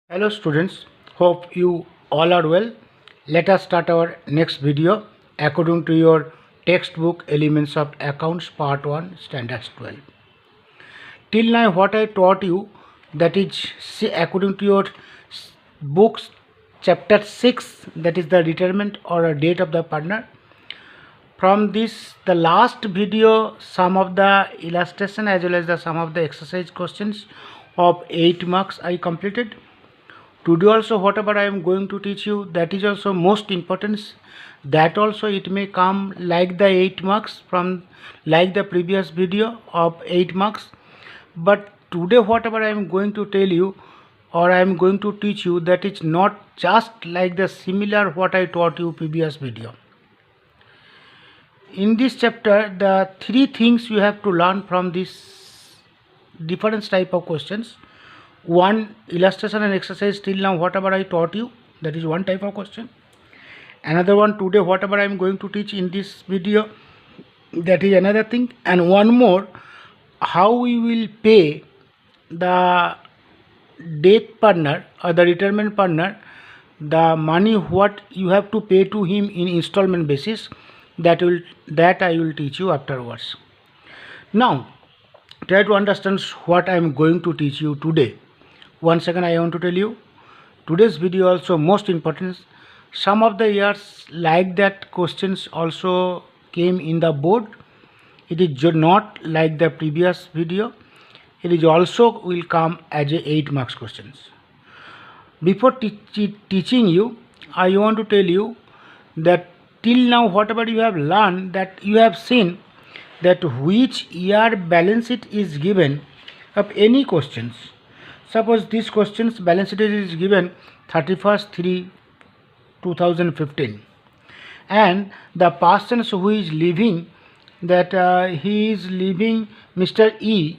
Hello students, hope you all are well. Let us start our next video according to your textbook Elements of Accounts Part 1 Standards 12. Till now what I taught you, that is according to your books chapter 6, that is the retirement or a date of the partner. From this the last video, some of the illustration as well as some of the exercise questions of 8 marks I completed. Today also whatever I am going to teach you, that is also most important. That also it may come like the 8 marks from like the previous video of 8 marks. But today whatever I am going to tell you or I am going to teach you, that is not just like the similar what I taught you previous video. In this chapter the 3 things you have to learn from this different type of questions. One, illustration and exercise till now whatever I taught you, that is one type of question. Another one, today whatever I am going to teach in this video, that is another thing. And one more, how we will pay the death partner or the retirement partner the money what you have to pay to him in installment basis, that I will teach you afterwards. Now try to understand what I am going to teach you today. Once again I want to tell you, today's video also most important. Some of the years like that questions also came in the board. It is not like the previous video. It is also will come as a 8 marks questions. Before teaching you, I want to tell you that till now whatever you have learned, that you have seen that which year balance sheet is given of any questions. Suppose this question's balance sheet is given 31st/3/2015, and the person who is leaving, that he is leaving, Mr. E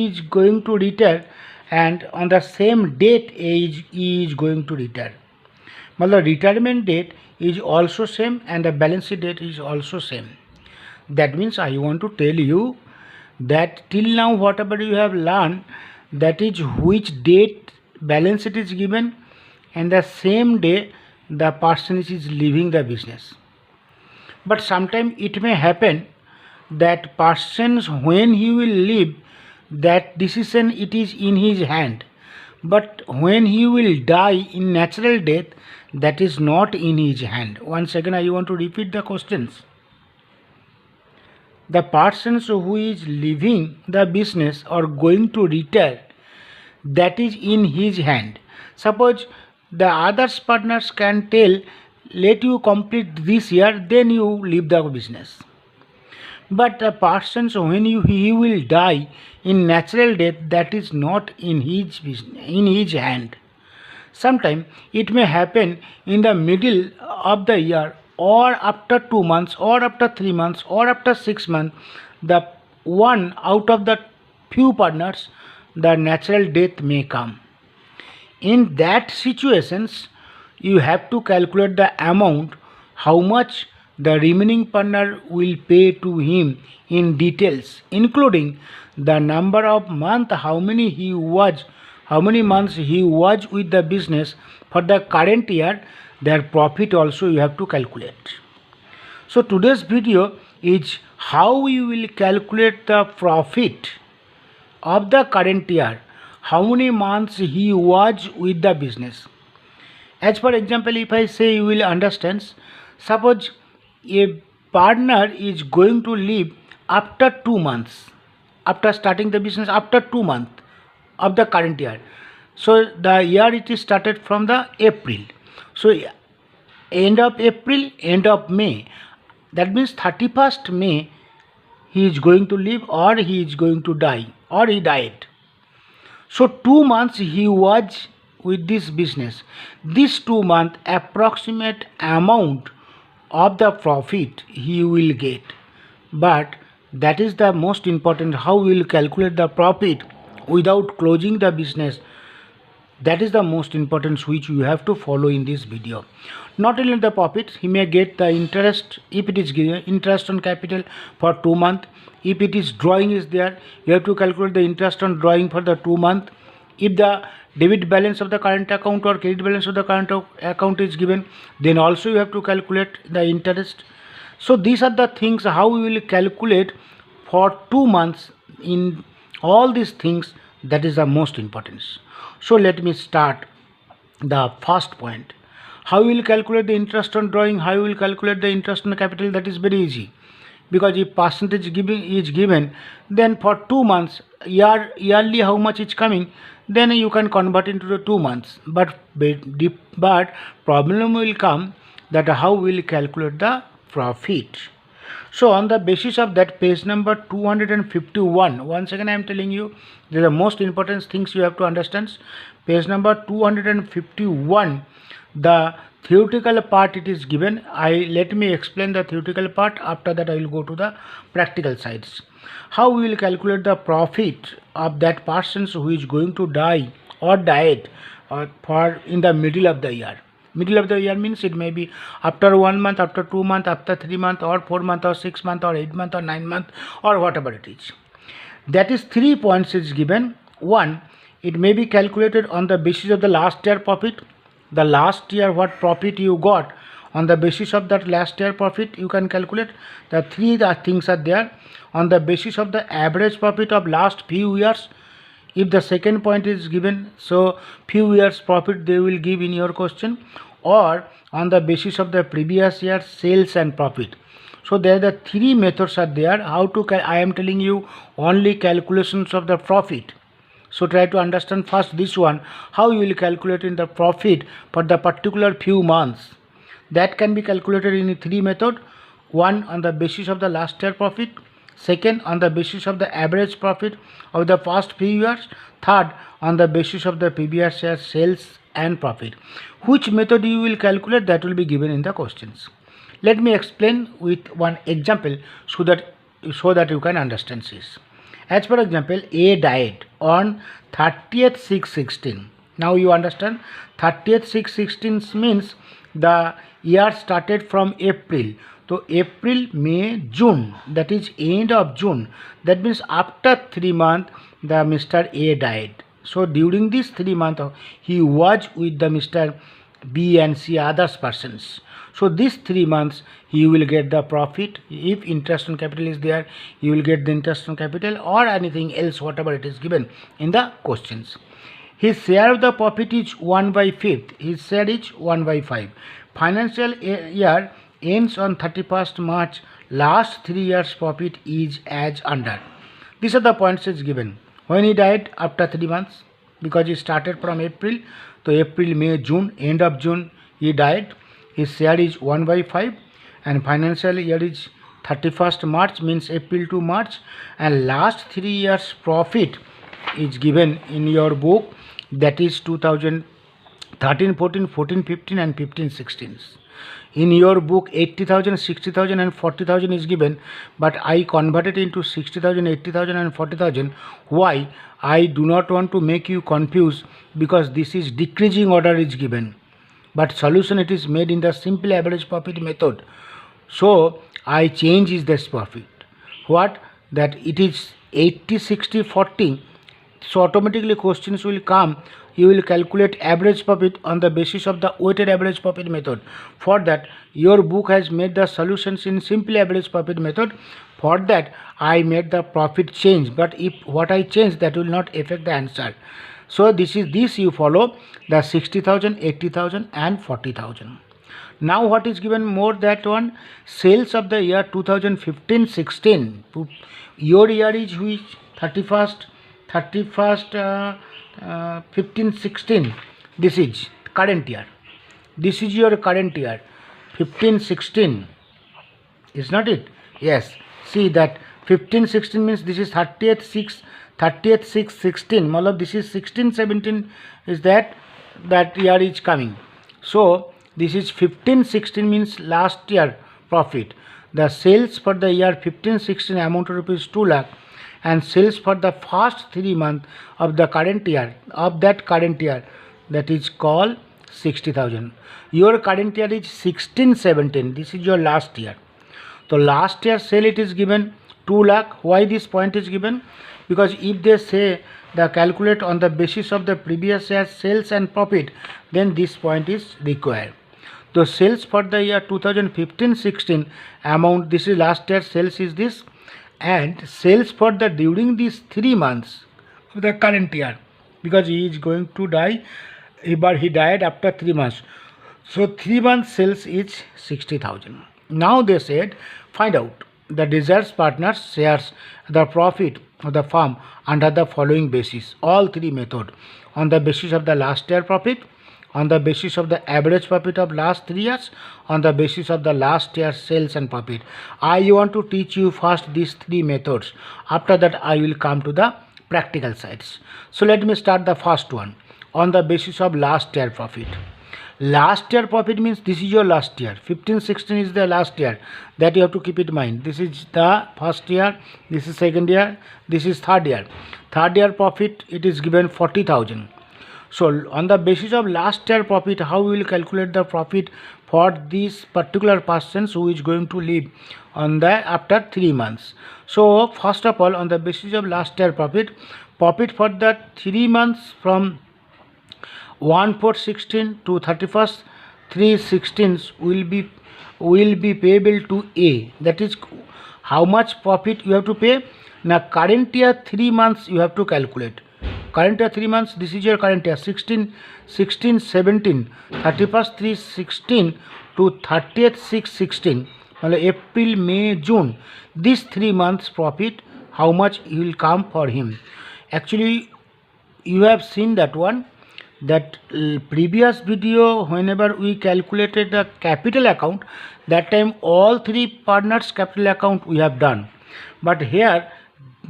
is going to retire, and on the same date he is going to retire. But the retirement date is also same and the balance sheet date is also same. That means I want to tell you that till now whatever you have learned, that is which date balance sheet is given and the same day the person is leaving the business. But sometimes it may happen that persons when he will leave, that decision it is in his hand, but when he will die in natural death, that is not in his hand. Once again I want to repeat the questions. The persons who is leaving the business or going to retire, that is in his hand. Suppose the others partners can tell, let you complete this year, then you leave the business. But the persons when he will die in natural death, that is not in his business, in his hand. Sometime it may happen in the middle of the year, or after 2 months, or after 3 months, or after 6 months, the one out of the few partners, the natural death may come. In that situations you have to calculate the amount, how much the remaining partner will pay to him in details, including the number of months, how many months he was with the business for the current year, their profit also you have to calculate. So today's video is how you will calculate the profit of the current year, how many months he was with the business. As for example, if I say, you will understand, suppose a partner is going to leave after 2 months, after starting the business, after 2 months of the current year. So the year it is started from the April. So end of April, end of May, that means 31st May he is going to leave, or he is going to die, or he died. So 2 months he was with this business. This 2 month approximate amount of the profit he will get. But that is the most important, how we will calculate the profit without closing the business. That is the most important which you have to follow in this video. Not only the profit, he may get the interest, if it is given interest on capital for 2 months. If it is drawing is there, you have to calculate the interest on drawing for the 2 months. If the debit balance of the current account or credit balance of the current account is given, then also you have to calculate the interest. So these are the things how we will calculate for 2 months. In all these things, that is the most importance. So let me start the first point. How we will calculate the interest on drawing, how we will calculate the interest on capital, that is very easy. Because if percentage is given, then for 2 months, yearly how much is coming, then you can convert into the 2 months. But problem will come that how we will calculate the profit. So on the basis of that, page number 251, once again I am telling you, these are the most important things you have to understand. Page number 251, the theoretical part it is given. Let me explain the theoretical part. After that I will go to the practical sides. How we will calculate the profit of that person who is going to die or died for in the middle of the year. Middle of the year means it may be after 1 month, after 2 months, after 3 months, or 4 months, or 6 months, or 8 months, or 9 months, or whatever it is. That is 3 points is given. 1, it may be calculated on the basis of the last year profit. The last year what profit you got, on the basis of that last year profit you can calculate. The 3 things are there. On the basis of the average profit of last few years, if the second point is given, so few years profit they will give in your question, or on the basis of the previous year sales and profit. So there the 3 methods are there. How to I am telling you only calculations of the profit. So try to understand first this one, how you will calculate in the profit for the particular few months. That can be calculated in 3 method. 1, on the basis of the last year profit. 2nd, on the basis of the average profit of the past few years. 3rd, on the basis of the previous year sales and profit. Which method you will calculate, that will be given in the questions. Let me explain with one example so that you can understand this. As for example, A died on 30th 6/16. Now you understand 30th 6/16 means the year started from April. So April, May, June, that is end of June. That means after 3 months the Mr. A died. So during these 3 months he was with the Mr. B and C others persons. So these 3 months he will get the profit. If interest on capital is there, you will get the interest on capital or anything else, whatever it is given in the questions. His share of the profit is 1/5. His share is 1/5. Financial year ends on 31st March. Last 3 years profit is as under. These are the points is given. When he died, after 3 months, because he started from April, so April, May, June, end of June he died. His share is 1/5 and financial year is 31st March, means April to March, and last 3 years profit is given in your book, that is 2013, 14, 14, 15 and 15, 16. In your book 80,000, 60,000 and 40,000 is given, but I converted into 60,000, 80,000 and 40,000. Why? I do not want to make you confused, because this is decreasing order is given, but solution it is made in the simple average profit method. So I change is this profit. What? That it is 80, 60, 40. So automatically questions will come. You will calculate average profit on the basis of the weighted average profit method. For that, your book has made the solutions in simple average profit method. For that, I made the profit change, but if what I change, that will not affect the answer. So this you follow the 60,000, 80,000 and 40,000. Now what is given more that one? Sales of the year 2015-16. Your year is which? 31st 15-16. This is current year. This is your current year 15-16. Is not it? Yes. See that 15-16 means this is 30th 6/16. Malab this is 16-17 is that year is coming. So this is 15-16 means last year profit. The sales for the year 15-16 amount of rupees 2 lakh, and sales for the first 3 months of the current year, that is called 60,000. Your current year is 16-17. This is your last year. So last year sale it is given 2 lakh. Why this point is given? because if they say the calculate on the basis of the previous year's sales and profit, then this point is required. The sales for the year 2015-16 amount, this is last year sales is this, and sales for the during these 3 months of the current year, because he is going to die, but he died after 3 months. So 3 months sales is 60,000. Now they said find out the desired partners shares the profit of the firm under the following basis. All three method: on the basis of the last year profit, on the basis of the average profit of last 3 years, on the basis of the last year's sales and profit. I want to teach you first these three methods. After that I will come to the practical sides. So let me start the first one, on the basis of last year profit. Last year profit means this is your last year. 15-16 is the last year, that you have to keep it in mind. This is the first year, this is second year, this is third year. Third year profit, it is given 40,000. So on the basis of last year profit, how we will calculate the profit for this particular person who is going to live on the after 3 months. So first of all, on the basis of last year profit for the 3 months from 1/4/16 to 31st 3/16 will be payable to A. That is how much profit you have to pay. Now current year 3 months you have to calculate. Current year 3 months, this is your current year 16-17, 31st 3/16 to 30th 6/16, April, May, June. These 3 months profit, how much will come for him. Actually you have seen that one, that previous video, whenever we calculated the capital account, that time all three partners capital account we have done. But here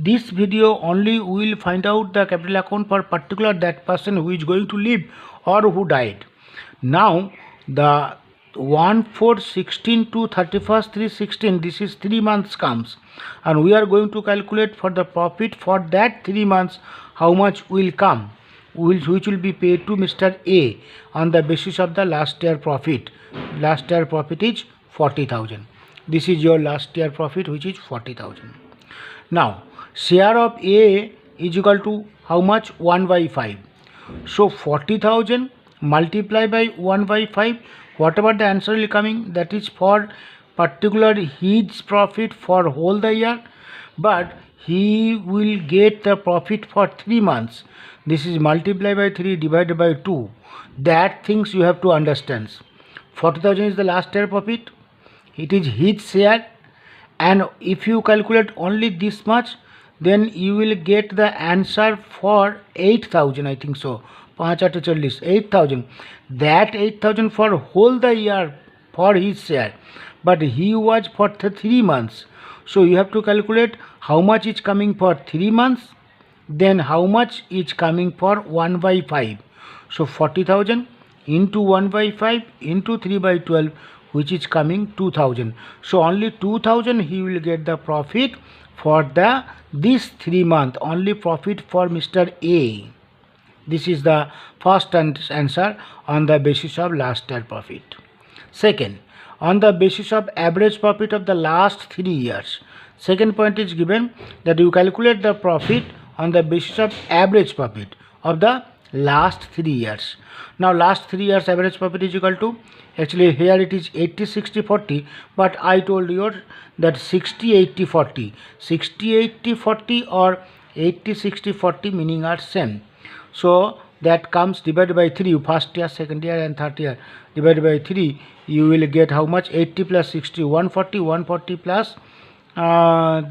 this video only we will find out the capital account for particular that person who is going to live or who died. Now the 1/4/16 to 31st 3/16, this is 3 months comes, and we are going to calculate for the profit for that 3 months how much will come, which will be paid to Mr. A on the basis of the last year profit. Last year profit is 40,000. This is your last year profit, which is 40,000. Now share of A is equal to how much? 1/5. So 40,000 multiplied by 1/5, whatever the answer will coming, that is for particular his profit for whole the year, but he will get the profit for 3 months. This is multiplied by 3 divided by 2. That things you have to understand. 40,000 is the last year profit, it is his share, and if you calculate only this much, then you will get the answer for 8,000, I think so. 5/8 8,000. That 8,000 for whole the year for his share, but he was for 3 months. So you have to calculate how much is coming for 3 months, then how much is coming for 1/5. So 40,000 into 1/5 into 3/12, which is coming 2,000. So only 2,000 he will get the profit for the this 3 month, only profit for Mr. A. This is the first answer on the basis of last year profit. Second, on the basis of average profit of the last 3 years. Second point is given that you calculate the profit on the basis of average profit of the last 3 years. Now last 3 years average profit is equal to, actually here it is 80-60-40, but I told you that 60-80-40, 60-80-40 or 80-60-40 meaning are same. So that comes divided by 3, first year, second year and third year divided by 3, you will get how much? 80 plus 60, 140, 140 plus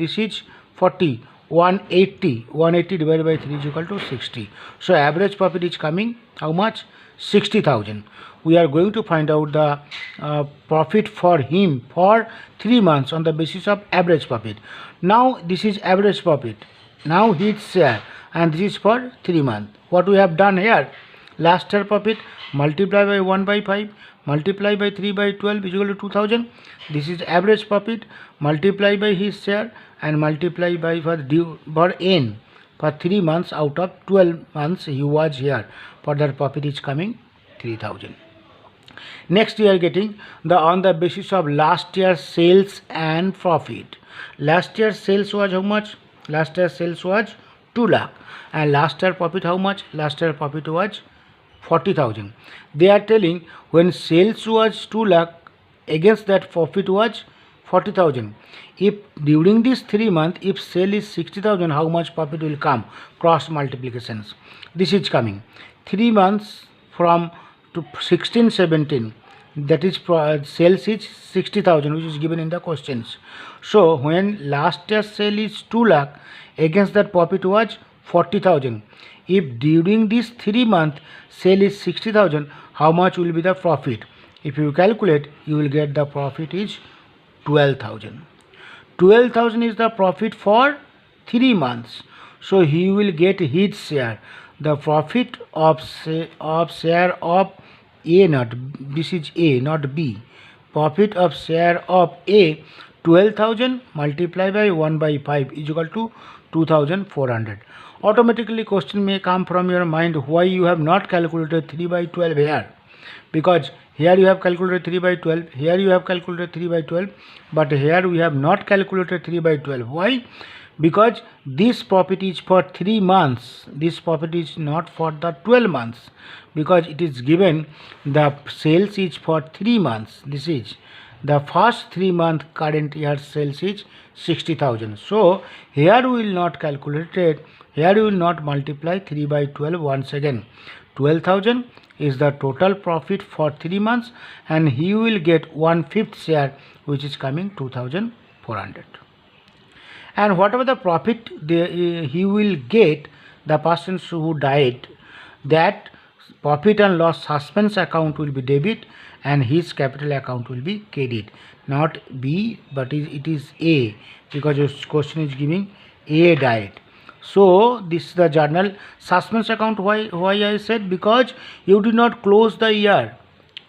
this is 40, 180, 180 divided by 3 is equal to 60. So average profit is coming how much? 60,000. We are going to find out the profit for him for 3 months on the basis of average profit. Now this is average profit, now his share, and this is for 3 months. What we have done here, last year profit multiply by 1/5 multiply by 3/12 is equal to 2,000. This is average profit multiply by his share and multiply by for n for 3 months out of 12 months he was here, for that profit is coming 3,000. Next we are getting the on the basis of last year sales and profit. Last year sales was how much? Last year sales was 2 lakh, and last year profit how much? Last year profit was 40,000. They are telling when sales was 2 lakh, against that profit was 40,000. If during these 3 months, if sale is 60,000, how much profit will come? Cross multiplications. This is coming 3 months from to 16, 17. That is sales is 60,000, which is given in the questions. So when last year sale is 2 lakh, against that profit was 40,000. If during these 3 months sale is 60,000, how much will be the profit? If you calculate, you will get the profit is 12,000. 12,000 is the profit for 3 months. So he will get his share. The profit of share of A, not this is A, not B. Profit of share of A, 12,000 multiplied by 1 by 5 is equal to 2,400. Automatically question may come from your mind, why you have not calculated 3 by 12 here? Because here you have calculated 3 by 12, here you have calculated 3 by 12, but here we have not calculated 3 by 12. Why? Because this profit is for 3 months. This profit is not for the 12 months, because it is given the sales is for 3 months. This is the first 3 month current year sales is 60,000. So here we will not calculate it. Here we will not multiply 3 by 12 once again. 12,000 is the total profit for 3 months, and he will get 1/5 share, which is coming 2,400. And whatever the profit he will get, the persons who died, that profit and loss suspense account will be debit and his capital account will be credit. Not B, but it is A, because this question is giving A died. So this is the journal suspense account. Why I said? Because you did not close the year,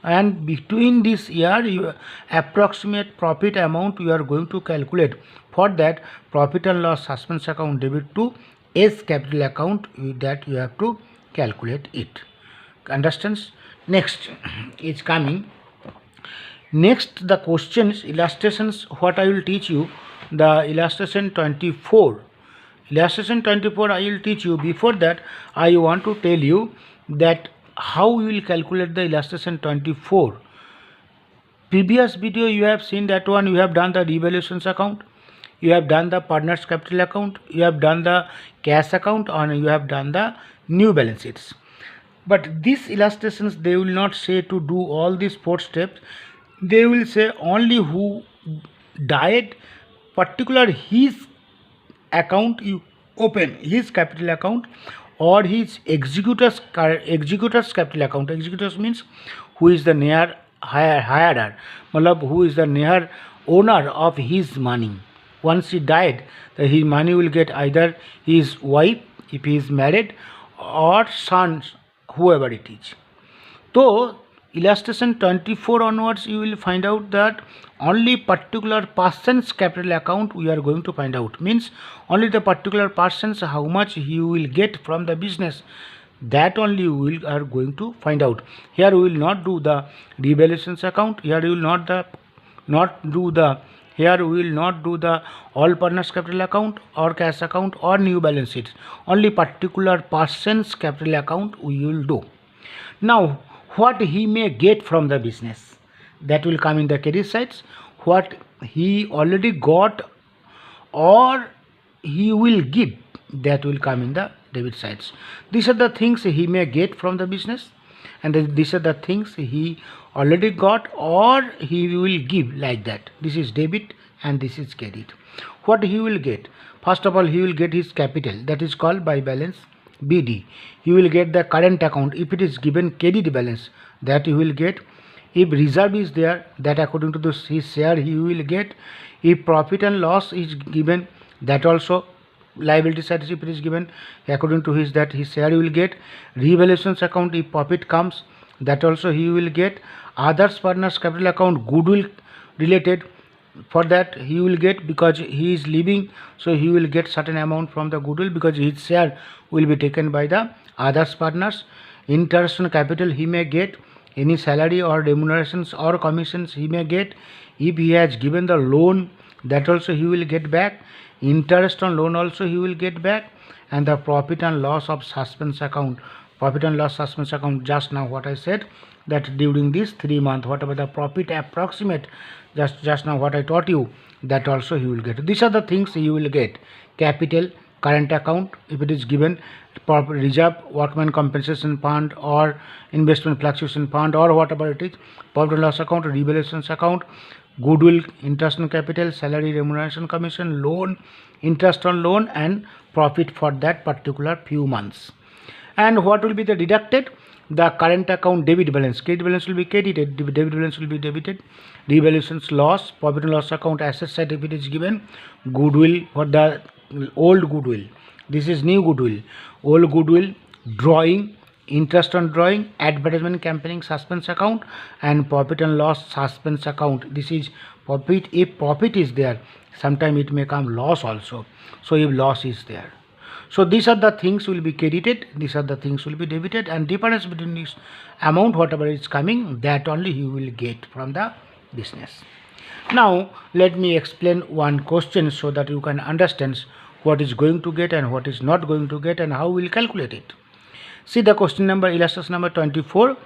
and between this year you approximate profit amount you are going to calculate. For that, profit and loss suspense account debit to S capital account, that you have to calculate it. Understands? Next is coming. Next, the questions, illustrations, what I will teach you, the illustration 24. Illustration 24 I will teach you. Before that, I want to tell you that how you will calculate the illustration 24. Previous video you have seen that one, you have done the revaluations account, you have done the partners capital account, you have done the cash account, and you have done the new balance sheets. But these illustrations, they will not say to do all these 4 steps. They will say only who died, particular his account you open, his capital account or his executor's capital account. Executors means who is the near hirer, who is the near owner of his money. Once he died, his money will get either his wife if he is married, or sons, whoever it is. So illustration 24 onwards you will find out that only particular person's capital account we are going to find out. Means only the particular person's how much he will get from the business, that only we are going to find out. Here we will not do the revaluations account. Here we will not do the all partners capital account or cash account or new balance sheets. Only particular person's capital account we will do. Now what he may get from the business, that will come in the credit sides. What he already got or he will give, that will come in the debit sides. These are the things he may get from the business, and these are the things he already got or he will give, like that. This is debit and this is credit. What he will get? First of all, he will get his capital, that is called by balance BD. He will get the current account. If it is given credit balance, that he will get. If reserve is there, that according to his share he will get. If profit and loss is given, that also liability side, if it is given according to his share he will get. Revaluations account, if profit comes, that also he will get. Others partners capital account, goodwill related, for that he will get, because he is leaving, so he will get certain amount from the goodwill, because his share will be taken by the others partners. Interest on capital he may get. Any salary or remunerations or commissions he may get. If he has given the loan that also he will get back. Interest on loan also he will get back. And the profit and loss of suspense account, profit and loss suspense account, just now what I said, that during this 3 month, whatever the profit approximate, just now what I taught you, that also he will get. These are the things he will get. Capital, current account, if it is given, reserve, workman compensation fund or investment fluctuation fund or whatever it is, profit and loss account, revaluations account, goodwill, interest on capital, salary, remuneration commission, loan, interest on loan, and profit for that particular few months. And what will be the deducted? The current account debit balance, credit balance will be credited, debit balance will be debited. Revaluations loss, profit and loss account, asset side if it is given, goodwill for the old goodwill, this is new goodwill, old goodwill, drawing, interest on drawing, advertisement campaigning suspense account, and profit and loss suspense account. This is profit. If profit is there, sometime it may come loss also. So if loss is there, so these are the things will be credited, these are the things will be debited, and difference between this amount whatever is coming, that only you will get from the business. Now let me explain one question so that you can understand what is going to get and what is not going to get and how we will calculate it. See the question number, illustration number 24.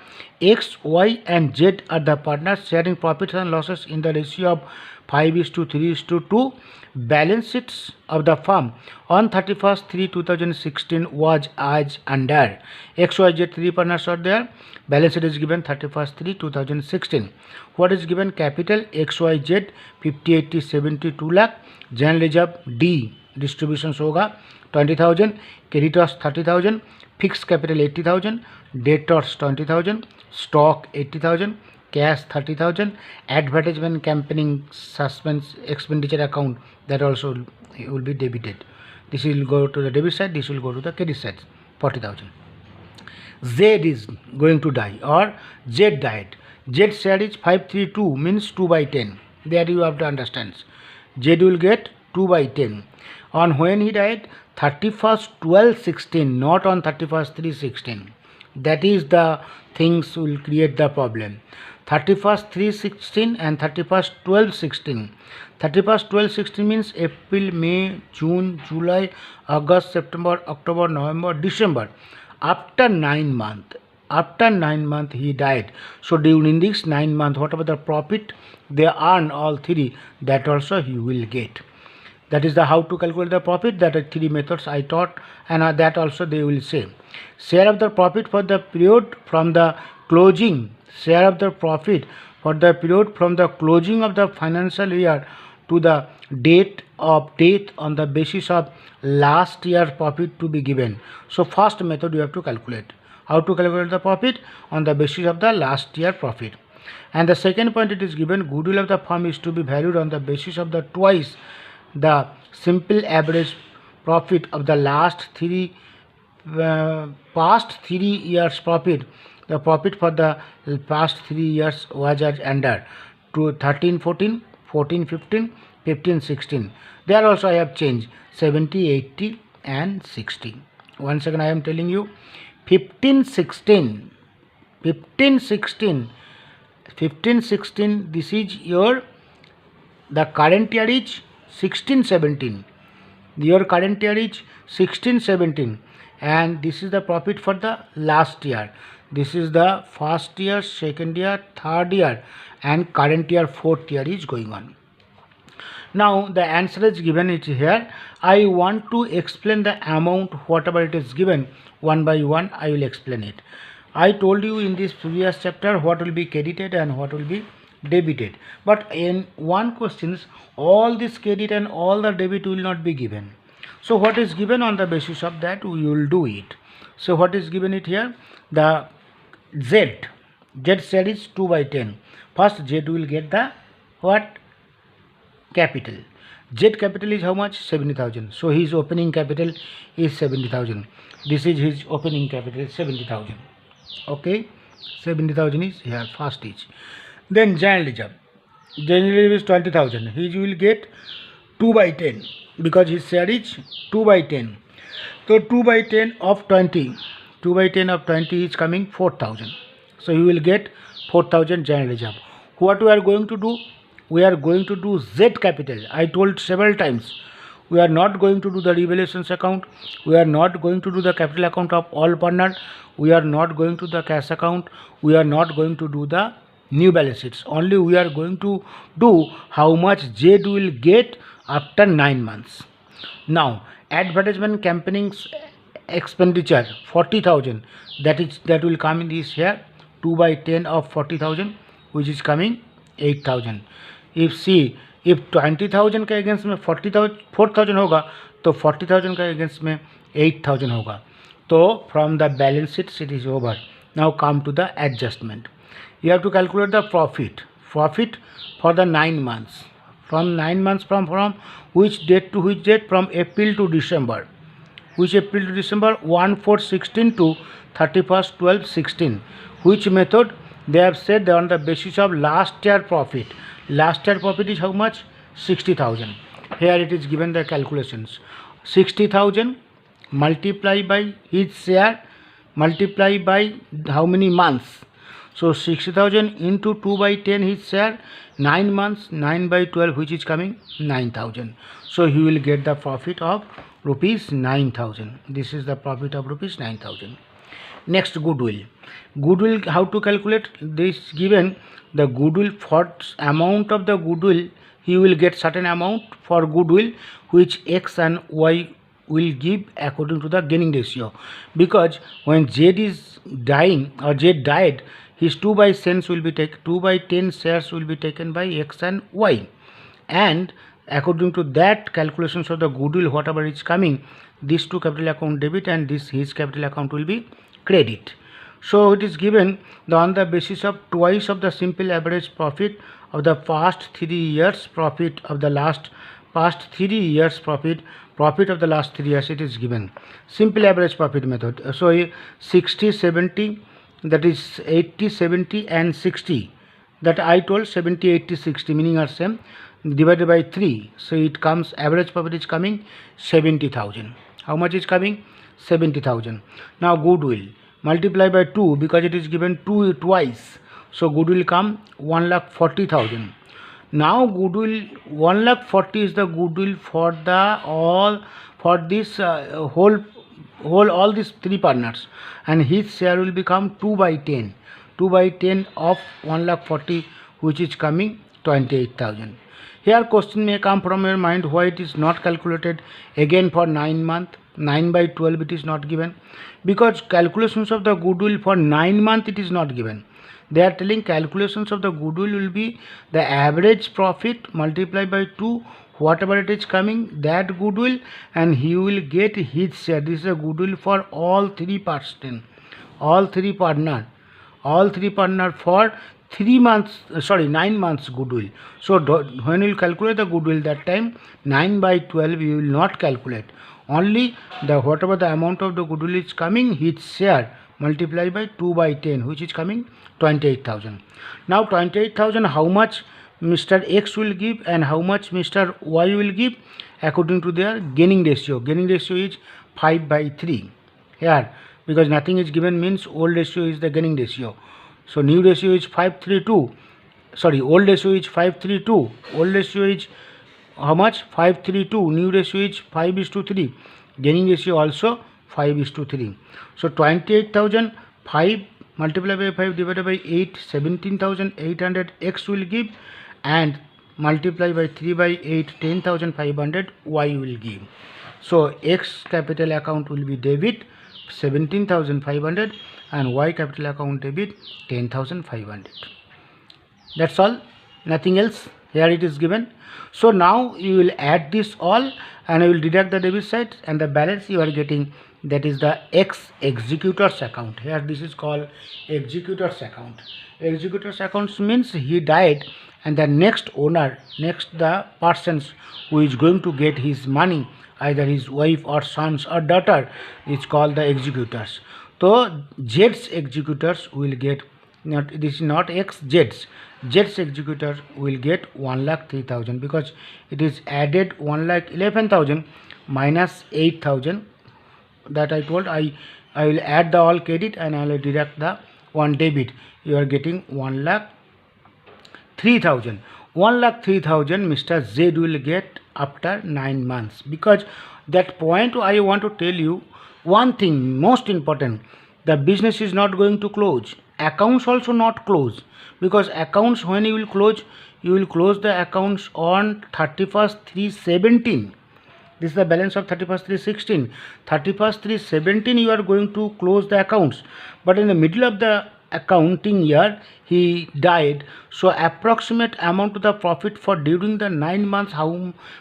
X, Y and Z are the partners sharing profits and losses in the ratio of 5:3:2. Balance sheets of the firm on 31st/3/2016 was as under. X, Y, Z, three partners are there. Balance sheet is given 31st/3/2016. What is given? Capital X, Y, Z 50, 80, 72 lakh. General reserve D distributions होगा 20,000. Creditors 30,000. Fixed capital 80,000. Debtors 20,000. Stock 80,000. Cash 30,000. Advertisement campaigning suspense expenditure account, that also will be debited. This will go to the debit side, this will go to the credit side, 40,000. Z is going to die, or Z died. Z share is 532, means 2/10. There you have to understand. Z will get 2/10. On when he died? 31st/12/16, not on 31st/3/16. That is the things will create the problem. 31st/3/16 and 31st/12/16. 31st/12/16 means April, May, June, July, August, September, October, November, December. After 9 months, after 9 months he died. So during this 9 months, whatever the profit they earn, all three, that also he will get. That is the how to calculate the profit. That are three methods I taught, and that also they will say. Share of the profit for the period from the closing, share of the profit for the period from the closing of the financial year to the date of death on the basis of last year profit to be given. So first method you have to calculate. How to calculate the profit? On the basis of the last year profit. And the second point, it is given goodwill of the firm is to be valued on the basis of the twice the simple average profit of the past 3 years profit. The profit for the past 3 years was as under to 13, 14, 14, 15, 15, 16. There also I have changed 70, 80 and 60. Once again I am telling you 15, 16, 15, 16, 15, 16, this is your, the current year is 16, 17. Your current year is 16, 17, and this is the profit for the last year. This is the first year, second year, third year, and current year, fourth year is going on. Now the answer is given it here. I want to explain the amount, whatever it is given, one by one I will explain it. I told you in this previous chapter what will be credited and what will be debited, but in one questions all this credit and all the debit will not be given. So what is given, on the basis of that we will do it. So what is given it here? The Z share is 2/10. First Z will get the what? Capital. Z capital is how much? 70,000. So his opening capital is 70,000. This is his opening capital, 70,000. Okay, 70,000 is here, first is. Then general reserve. General reserve is 20,000. He will get 2/10 because his share is 2/10. So 2/10 of 20. 2/10 of 20 is coming 4,000. So he will get 4,000 general reserve. What we are going to do? we are going to do Z capital. I told several times, we are not going to do the revelations account, we are not going to do the capital account of all partner, we are not going to the cash account, we are not going to do the new balance sheets. Only we are going to do how much Z will get after 9 months. Now, advertisement campaigning expenditure 40,000, that will come in this here, 2 by 10 of 40,000, which is coming 8,000. if 20,000 के against में 4,000 होगा तो 40,000 के against में 8,000 होगा. तो from the balance sheet it is over. Now come to the adjustment. You have to calculate the profit for the 9 months. From 9 months from which date to which date? From April to December. Which April to December? 1/4/16 to 31/12/16. Which method? They have said that on the basis of last year profit. Last year profit is how much? 60,000. Here it is given the calculations. 60,000 multiply by his share multiply by how many months? So 60,000 into 2 by 10 his share, 9 months, 9 by 12, which is coming 9,000. So he will get the profit of rupees 9,000. This is the profit of rupees 9,000. Next, goodwill. Goodwill, how to calculate? This given the goodwill, for amount of the goodwill, he will get certain amount for goodwill which X and Y will give according to the gaining ratio. Because when Z is dying or Z died, his 2 by 10 will be taken, 2 by 10 shares will be taken by X and Y, and according to that calculations of the goodwill, whatever is coming, this to capital account debit and this his capital account will be credit. So it is given on the basis of twice of the simple average profit of the past 3 years, profit of the past 3 years, profit of the last 3 years. It is given simple average profit method. So 60 70, that is 80 70 and 60, that I told 70 80 60 meaning are same, divided by 3. So it comes, average profit is coming 70,000. How much is coming? 70,000. Now goodwill multiply by 2 because it is given 2 twice. So goodwill come 1,40,000. Now goodwill 1,40,000 is the goodwill for the all for this whole all these 3 partners, and his share will become 2 by 10. 2 by 10 of 1,40,000, which is coming 28,000. Here question may come from your mind, why it is not calculated again for 9 months. 9 by 12 it is not given, because calculations of the goodwill for 9 months it is not given. They are telling calculations of the goodwill will be the average profit multiplied by 2, whatever it is coming, that goodwill, and he will get his share. This is a goodwill for all 3 persons, all 3 partner for 3 months, 9 months goodwill. So when you will calculate the goodwill, that time 9 by 12 you will not calculate, only the whatever the amount of the goodwill is coming, his share multiplied by 2 by 10, which is coming 28,000. Now 28,000, how much Mr. X will give and how much Mr. Y will give according to their gaining ratio. Gaining ratio is 5 by 3 here, because nothing is given means old ratio is the gaining ratio. So new ratio is 5:3:2. Sorry, old ratio is 5:3:2. Old ratio is how much? 5:3:2. New ratio is 5:3. Gaining ratio also 5:3. So 28,000, 5 multiplied by 5 divided by 8, 17,800 X will give, and multiply by 3 by 8, 10,500 Y will give. So X capital account will be debit 17,500 and Y capital account debit 10,500. That's all, nothing else. Here it is given. So now you will add this all and I will deduct the debit side, and the balance you are getting, that is the X executor's account. Here this is called executor's account. Executor's account means he died and the next owner, next the persons who is going to get his money, either his wife or sons or daughter, is called the executors. So Z's executors will get, not this is not X, Z's executor will get 1,03,000, because it is added 1,11,000 minus 8,000, that I told I will add the all credit and I will deduct the one debit. You are getting 1,03,000. 1,03,000 Mr. Z will get after 9 months. Because that point I want to tell you one thing most important, the business is not going to close, accounts also not close, because accounts when you will close, you will close the accounts on 31st 3/17. This is the balance of 31st 3/16. 31st 3/17 you are going to close the accounts, but in the middle of the accounting year he died, so approximate amount of the profit for during the 9 months, how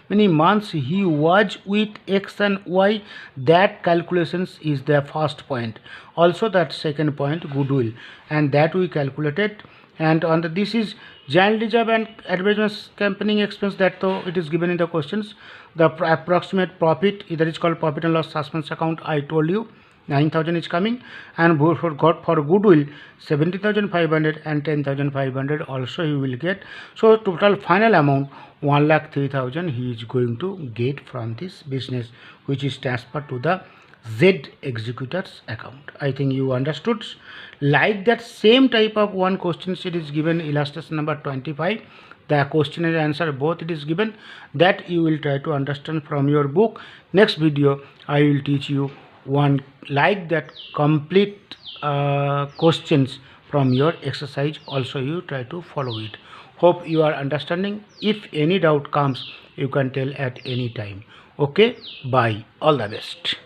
many months he was with X and Y, that calculations is the first point. Also that second point, goodwill, and that we calculated. And on the, this is general reserve and advertisement campaigning expense, that though it is given in the questions. The approximate profit, that is called profit and loss suspense account, I told you 9,000 is coming, and for goodwill 70,500 and 10,500 also you will get. So total final amount 1,03,000 he is going to get from this business, which is transferred to the Z executor's account. I think you understood. Like that same type of one question sheet is given, illustration number 25. The question and answer both it is given, that you will try to understand from your book. Next video I will teach you one like that complete questions from your exercise, also you try to follow it. Hope you are understanding. If any doubt comes, you can tell at any time. Okay, bye, all the best.